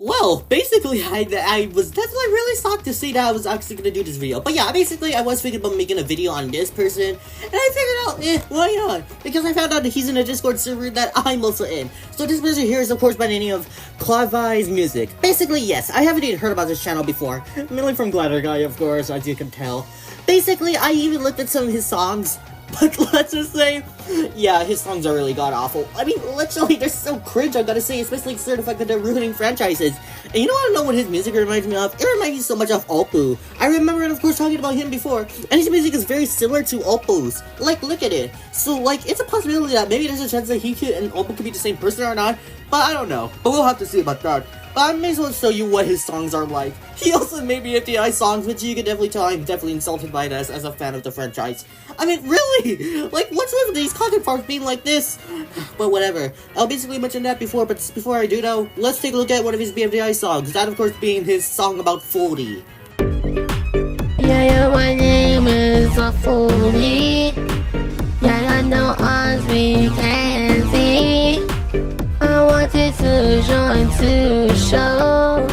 Well, basically, I was definitely really shocked to see that I was actually gonna do this video. But yeah, basically, I was thinking about making a video on this person, and I figured out, why not? Because I found out that he's in a Discord server that I'm also in. So this person here is, of course, by the name of Klvaii's Music. Basically, yes, I haven't even heard about this channel before. Mainly from Klvaii, of course, as you can tell. Basically, I even looked at some of his songs. But let's just say, yeah, his songs are really god-awful. I mean, literally, they're so cringe, I gotta say, especially considering the fact that they're ruining franchises. And you know what I know what his music reminds me of? It reminds me so much of Oppo. I remember, of course, talking about him before, and his music is very similar to Oppo's. Like, look at it. So, like, it's a possibility that maybe there's a chance that he and Oppo could be the same person or not, but I don't know. But we'll have to see about that. But I may as well show you what his songs are like. He also made me FDI songs, which you can definitely tell I'm definitely insulted by this as a fan of the franchise. I mean, really? Like, what's with these content parts being like this? But whatever. I'll basically mention that before, but before I do though, let's take a look at one of his BFDI songs. That, of course, being his song about Klvaii. Yeah, my name is Klvaii. Yeah, I know us we can see. I wanted to join to show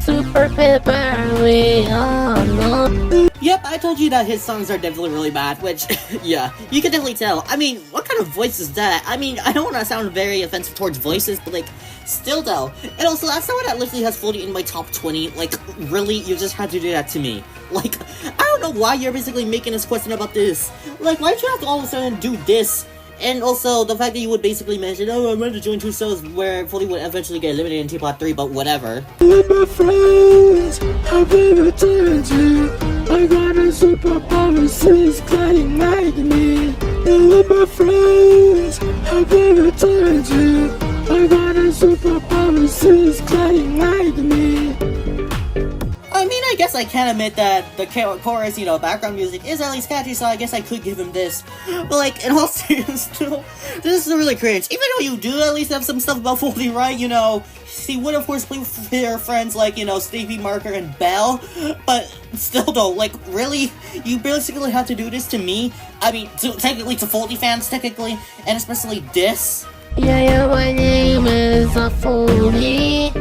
Super Pepper, we all know. Yep, I told you that his songs are definitely really bad, which, yeah, you can definitely tell. I mean, what kind of voice is that? I mean, I don't want to sound very offensive towards voices, but, like, still though. And also, that's someone that literally has Klvaii in my top 20. Like, really? You just had to do that to me. Like, I don't know why you're basically making this question about this. Like, why'd you have to all of a sudden do this? And also, the fact that you would basically mention, oh, I'm ready to join 2 shows where Klvaii would eventually get eliminated in T-Pot 3, but whatever. With my friends, I've never turned you. I got a superpower since Klvaii made me. And with my friends, I've never turned you. I got a superpower since Klvaii made me. I mean, I guess I can admit that the chorus, you know, background music is at least catchy, so I guess I could give him this. But, like, in all seriousness, this is really cringe. Even though you do at least have some stuff about Klvaii, right? You know, he would, of course, play with their friends like, you know, Stevie, Marker, and Belle. But still, though, like, really? You basically have to do this to me? I mean, technically to Klvaii fans, technically, and especially this. Yeah, my name is Klvaii.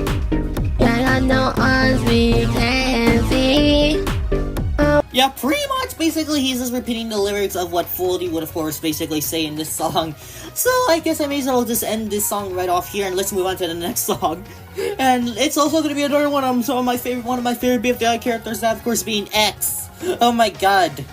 Yeah, I know us we can see. Yeah, pretty much, basically, he's just repeating the lyrics of what Klvaii would, of course, basically say in this song. So, I guess I may as well just end this song right off here, and let's move on to the next song. And it's also gonna be another one of my favorite BFDI characters, that, of course, being X. Oh my god.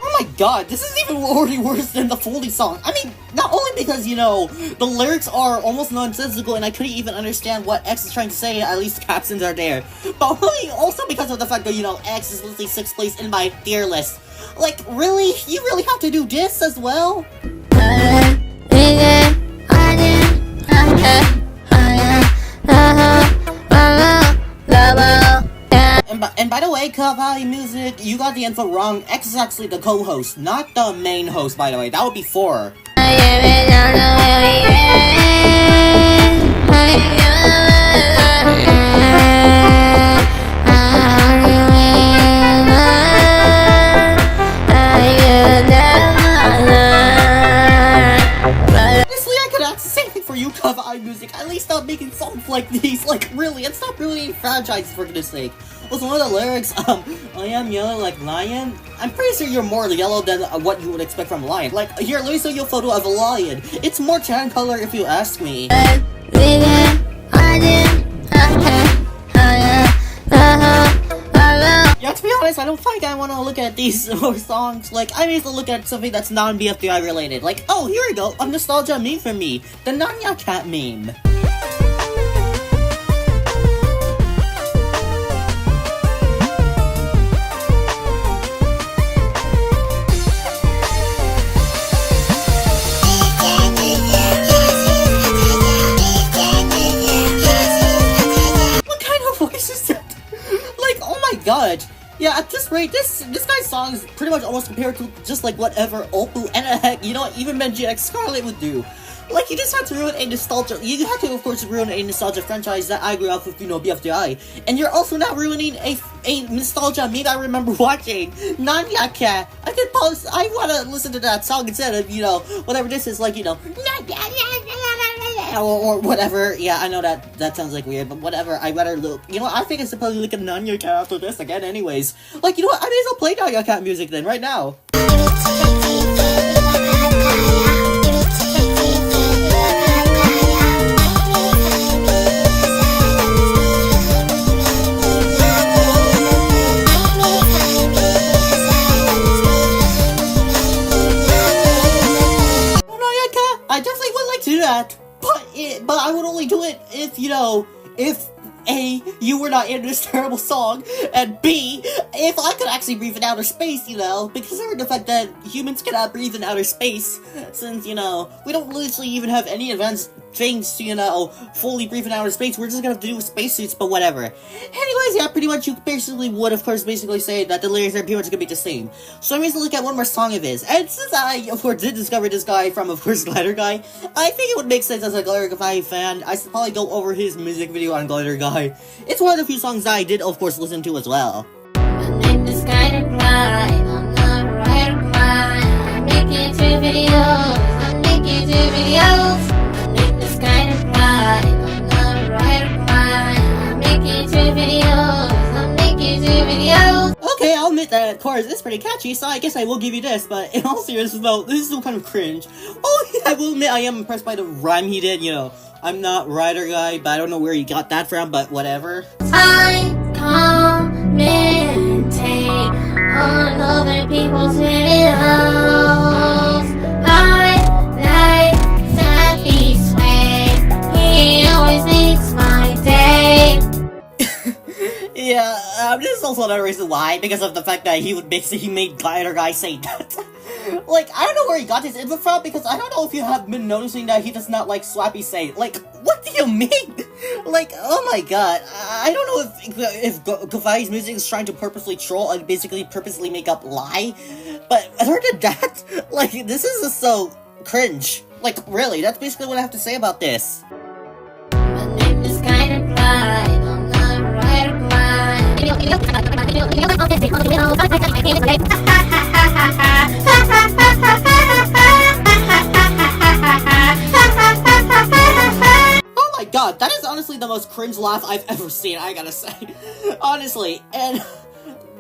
Oh my god, this is even already worse than the Klvaii song. I mean, not only because, you know, the lyrics are almost nonsensical and I couldn't even understand what X is trying to say, at least the captions are there. But really, also because of the fact that, you know, X is literally 6th place in my tier list. Like, really? You really have to do this as well? And by the way, Klvaii Music, you got the info wrong. X is actually the co-host, not the main host, by the way. That would be 4. Klvaii Music, at least stop making songs like these, like, really, and stop ruining franchises for goodness sake. Also, one of the lyrics, I am yellow like lion. I'm pretty sure you're more yellow than what you would expect from a lion. Like, here, let me show you a photo of a lion. It's more tan color if you ask me. Yeah, to be honest, I don't think I want to look at these songs. Like, I need to look at something that's non-BFDI related. Like, oh, here we go, a nostalgia meme for me. The Nanya Cat meme. What kind of voice is that? Like, oh my god. Yeah, at this rate, this guy's song is pretty much almost compared to just like whatever Oppo and heck, you know what, even Benji X Scarlet would do. Like, you just had to ruin a nostalgia, you had to, of course, ruin a nostalgia franchise that I grew up with, you know, BFDI. And you're also now ruining a a nostalgia meme I remember watching. Nanya Cat. I could post. I want to listen to that song instead of, you know, whatever this is, like, you know, or whatever. Yeah, I know that sounds like weird, but whatever. I better look. You know, I think it's supposed to look at Nanya Cat after this again, anyways. Like, you know what? I may as well play Nanya Cat music then, right now. I definitely would like to do that, but I would only do it if, you know, if A, you were not in this terrible song, and B, if I could actually breathe in outer space, you know, because of the fact that humans cannot breathe in outer space, since, you know, we don't literally even have any advanced things to, you know, fully breathe in outer space. We're just gonna have to do spacesuits, but whatever. Anyways, yeah, pretty much you basically would, of course, basically say that the lyrics are pretty much gonna be the same. So I'm going to look at one more song of his, and since I, of course, did discover this guy from, of course, Glider Guy, I think it would make sense as a Glider Guy fan. I should probably go over his music video on Glider Guy. It's one of the few songs I did, of course, listen to as well. My name is Klvaii, I'm not a writer, I'm making 2 videos, I'm making 2 videos. My name is Klvaii, I'm not a writer, I'm making 2 videos, I'm making 2 videos. Okay, I'll admit that chorus is pretty catchy, so I guess I will give you this, but in all seriousness though, this is still kind of cringe. Oh, yeah, I will admit I am impressed by the rhyme he did, you know. I'm not Writer Guy, but I don't know where he got that from, but whatever. I commentate on other people's videos. I like that he's way. He always makes my day. Yeah, this is also another reason why, because of the fact that he made Glider Guy say that. Like, I don't know where he got his info from, because I don't know if you have been noticing that he does not like Slappy Say. Like, what do you mean? Like, oh my god, I don't know if Klvaii's music is trying to purposely troll and basically purposely make up lie, but other than that, like, this is just so cringe. Like, really, that's basically what I have to say about this. My name is Klvaii, I'm not a writer, Oh my god, that is honestly the most cringe laugh I've ever seen, I gotta say. Honestly, and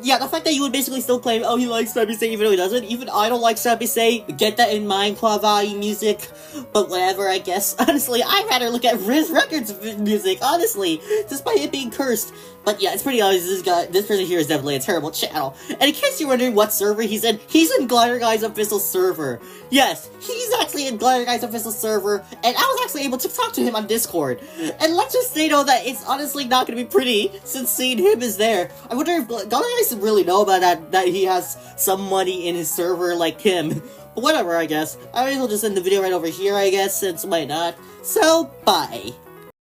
yeah, the fact that you would basically still claim, oh, he likes Slappy Say even though he doesn't. Even I don't like Slappy Say. Get that in mind, Klvaii music. But whatever, I guess. Honestly, I'd rather look at Riz Records music, honestly. Despite it being cursed. But yeah, it's pretty obvious this person here is definitely a terrible channel. And in case you're wondering what server he's in Glider Guy's official server. Yes, he's actually in Glider Guy's official server, and I was actually able to talk to him on Discord. And let's just say, though, that it's honestly not gonna be pretty, since seeing him is there. I wonder if Glider Guy really know about that he has somebody in his server like him. But whatever, I guess. I may as well just end the video right over here, I guess, since why not. So, bye.